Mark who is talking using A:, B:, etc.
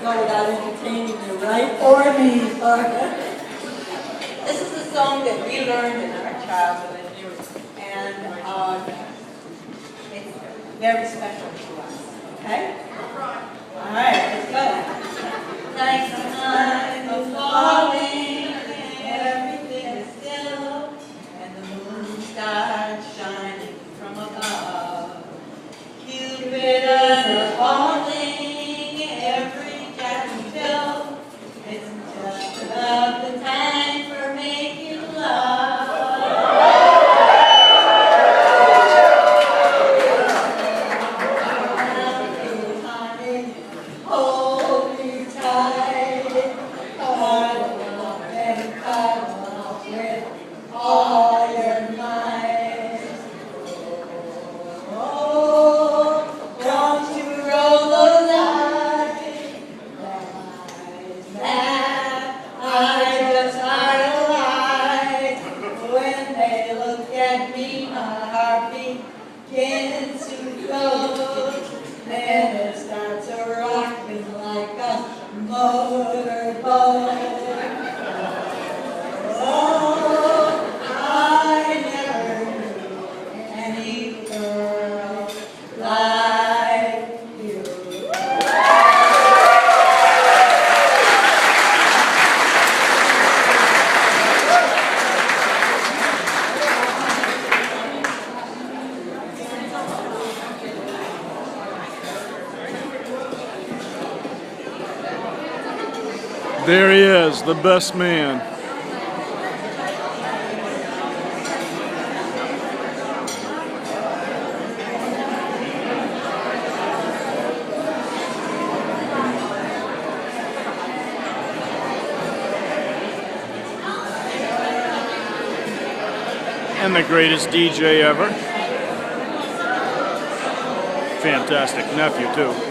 A: go without entertaining you, right? Or me, Barbara. This is a song that we learned in our childhood, and it's very special to us, okay? All right, let's go. Like the sun is falling, everything is still, and the moon starts shining from above. Cupids are falling, every jack and Jill. It's just about the time for making love. Hold me tight, cuddle and cuddle with all your might. Oh, don't you roll those eyes that I just idolize. When they look at me, my heart begins to glow. Then it starts rocking like a motorboat. Oh, I never knew any girl like you.
B: There he is, the best man. And the greatest DJ ever. Fantastic nephew, too.